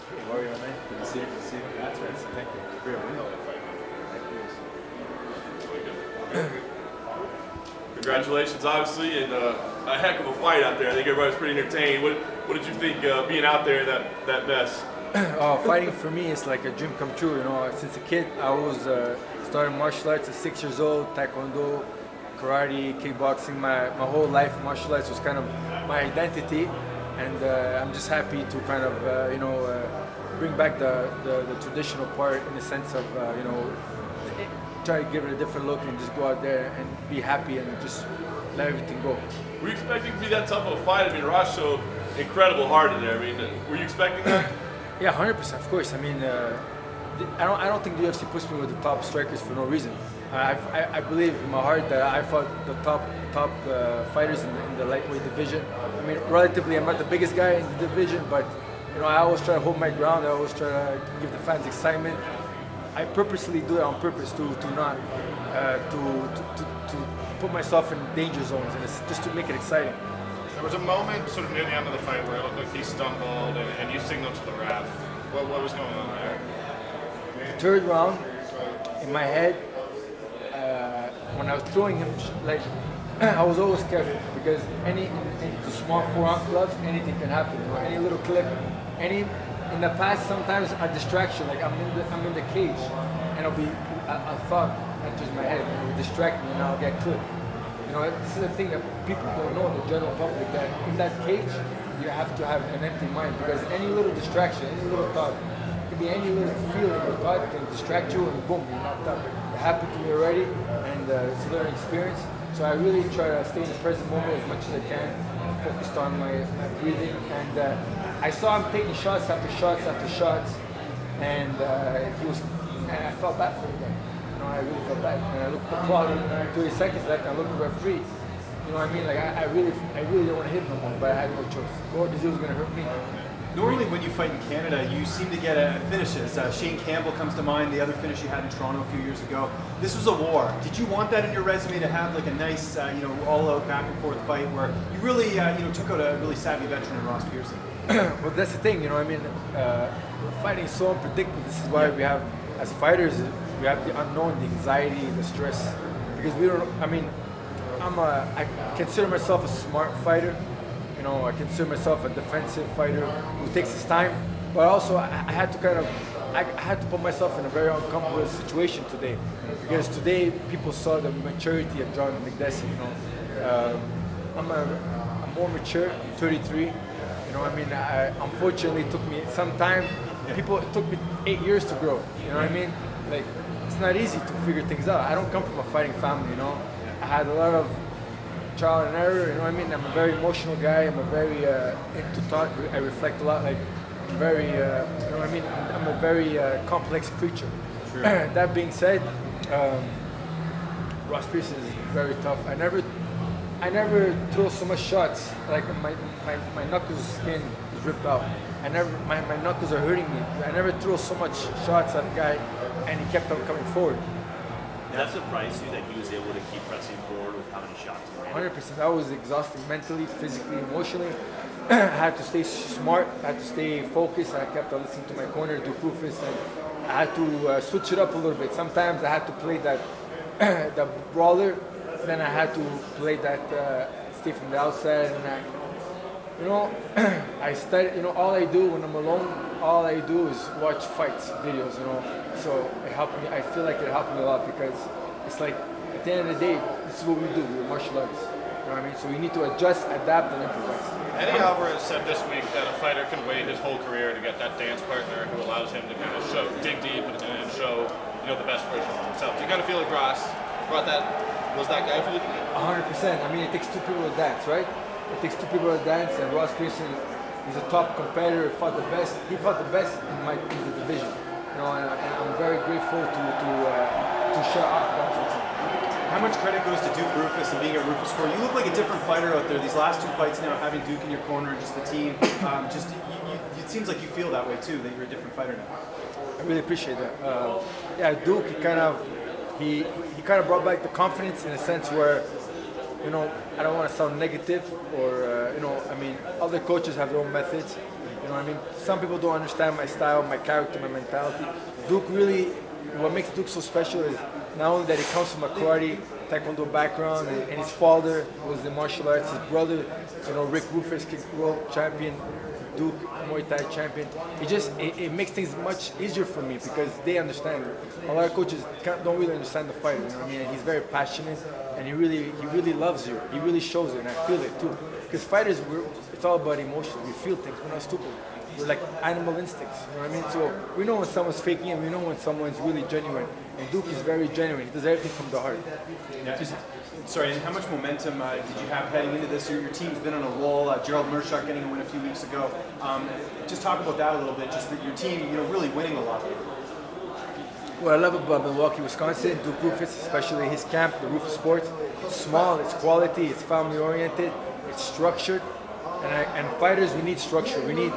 How are you, man? Good to see you. Good to see you. That's right. Thank you. Great win over the fight. Thank you. Congratulations, obviously, and a heck of a fight out there. I think everybody was pretty entertained. What did you think being out there in that mess? Fighting for me is like a dream come true. You know, since a kid, I was starting martial arts at 6 years old, taekwondo, karate, kickboxing. My whole life, martial arts was kind of my identity, and I'm just happy to kind of bring back the traditional part in the sense of try to give it a different look and just go out there and be happy and just let everything go. Were you expecting to be that tough of a fight? I mean, Ross showed incredible heart in there. I mean, were you expecting that? Yeah, 100%, of course. I mean, I don't think the UFC puts me with the top strikers for no reason. I believe in my heart that I fought the top fighters in the lightweight division. I mean, relatively, I'm not the biggest guy in the division, but I always try to hold my ground. I always try to give the fans excitement. I purposely do it on purpose to not to put myself in danger zones and just to make it exciting. There was a moment sort of near the end of the fight where it looked like he stumbled and you signaled to the ref. What was going on there? The third round, in my head, when I was throwing him, like I was always careful because any small 4-ounce gloves, anything can happen. Any little clip, in the past, sometimes a distraction, like I'm in the cage, and a thought enters my head, and it will distract me, and I'll get clipped. This is the thing that people don't know, the general public, that in that cage, you have to have an empty mind because any little distraction, any little thought, it could be any little feeling or thought can distract you, and boom, you're knocked out. It happened to me already, and it's a learning experience. So I really try to stay in the present moment as much as I can, focused on my breathing, and I saw him taking shots after shots after shots, and and I felt bad for the guy. I really felt bad. And I looked at the clock, 30 seconds left, and I looked at the referee. You know what I mean? Like I really didn't want to hit him no more, but I had no choice. Or because he was going to hurt me. Normally when you fight in Canada, you seem to get finishes. Shane Campbell comes to mind, the other finish you had in Toronto a few years ago. This was a war. Did you want that in your resume to have like a nice, all-out back-and-forth fight where you really, took out a really savvy veteran in Ross Pearson? Well, that's the thing, fighting is so unpredictable. This is why we have, as fighters, we have the unknown, the anxiety, the stress, because we don't. I mean, I consider myself a smart fighter. I consider myself a defensive fighter who takes his time, but also I had to put myself in a very uncomfortable situation today, because today people saw the maturity of John Makdessi. I'm more mature. I'm 33. Unfortunately, it took me some time. It took me 8 years to grow. You know what I mean? Like, it's not easy to figure things out. I don't come from a fighting family. I had a lot of trial and error. I'm a very emotional guy. I'm a very into thought. I reflect a lot. Like, I'm very, I'm a very complex creature. Sure. That being said, Ross Pearson is very tough. I never throw so much shots. Like my knuckles skin is ripped out. My knuckles are hurting me. I never throw so much shots at a guy, and he kept on coming forward. Did that surprise you that he was able to keep pressing forward with how many shots? 100%. I was exhausted mentally, physically, emotionally. I had to stay smart. I had to stay focused. I kept on listening to my corner, do Rufus, and I had to switch it up a little bit. Sometimes I had to play that the brawler. Then I had to play that stay from the outside, and I study. All I do when I'm alone, all I do is watch fights videos. So it helped me. I feel like it helped me a lot because it's like at the end of the day, this is what we do. We're martial arts. You know what I mean? So we need to adjust, adapt, and improvise. Eddie Alvarez said this week that a fighter can wait his whole career to get that dance partner who allows him to kind of dig deep and show the best version of himself. Do you kind of feel like Ross brought that? Was that guy for you? 100%. I mean, it takes two people to dance, right? It takes two people to dance, and Ross Pearson is a top competitor. Fought the best. He fought the best in the division. And I'm very grateful to share our content. How much credit goes to Duke Rufus and being at Rufus Sport? You look like a different fighter out there. These last two fights now, having Duke in your corner and just the team, it seems like you feel that way too, that you're a different fighter now. I really appreciate that. Duke, he kind of brought back the confidence in a sense where, I don't want to sound negative or, other coaches have their own methods. You know what I mean? Some people don't understand my style, my character, my mentality. Duke really, what makes Duke so special is not only that he comes from a karate, taekwondo background, and his father was in martial arts, his brother, you know, Rick Rufus, kick world champion, Duke Muay Thai champion. It makes things much easier for me because they understand. A lot of coaches don't really understand the fighter. You know what I mean? And he's very passionate, and he really loves you. He really shows it, and I feel it too. Because fighters, it's all about emotion. We feel things. We're not stupid. We're like animal instincts. You know what I mean? So we know when someone's faking, and we know when someone's really genuine. And Duke is very genuine. He does everything from the heart. Yeah. Sorry, and how much momentum did you have heading into this? Your team's been on a roll. Gerald Mershaw getting a win a few weeks ago. Just talk about that a little bit. Just that your team, you know, really winning a lot. What I love about Milwaukee, Wisconsin, Duke Rufus, especially his camp, the Rufus Sports, it's small, it's quality, it's family-oriented, it's structured, and fighters, we need structure. We need,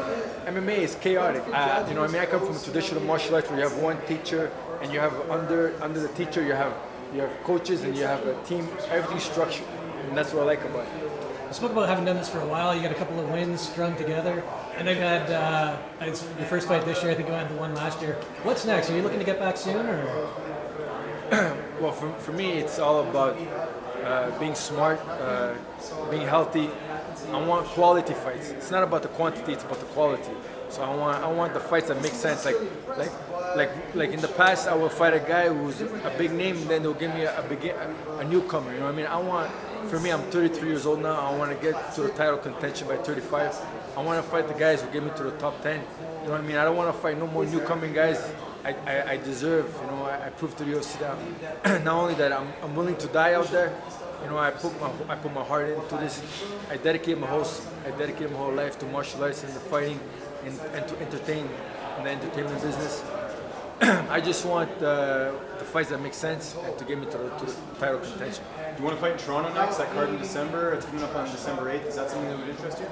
MMA is chaotic. You know, I mean, I come from a traditional martial arts where you have one teacher, and you have under the teacher, you have coaches, and you have a team. Everything's structured, and that's what I like about it. You spoke about having done this for a while. You got a couple of wins strung together. And I've had it's your first fight this year. I think you had the one last year. What's next? Are you looking to get back soon, or? Well, for me, it's all about being smart, being healthy. I want quality fights. It's not about the quantity; it's about the quality. So I want the fights that make sense. Like in the past, I would fight a guy who's a big name, and then they'll give me a newcomer. You know what I mean? For me, I'm 33 years old now. I want to get to the title contention by 35. I want to fight the guys who get me to the top 10. You know what I mean? I don't want to fight no more newcoming guys. I deserve, you know, I proved to the UFC that not only that I'm willing to die out there. You know, I put my heart into this. I dedicate my whole life to martial arts and the fighting and to entertain in the entertainment business. I just want the fights that make sense and to get me to the title contention. Do you want to fight in Toronto next? That card in December. It's coming up on December 8th. Is that something that would interest you?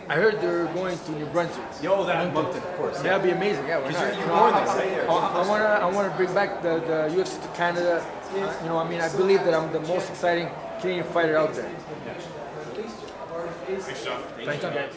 I heard they're going to New Brunswick. Yo, that Moncton, of course. Yeah, that'd be amazing. Yeah, why not? You're born there, right? I want to bring back the UFC to Canada. You know, I mean, I believe that I'm the most exciting Canadian fighter out there. Thanks, John. Thank you, guys.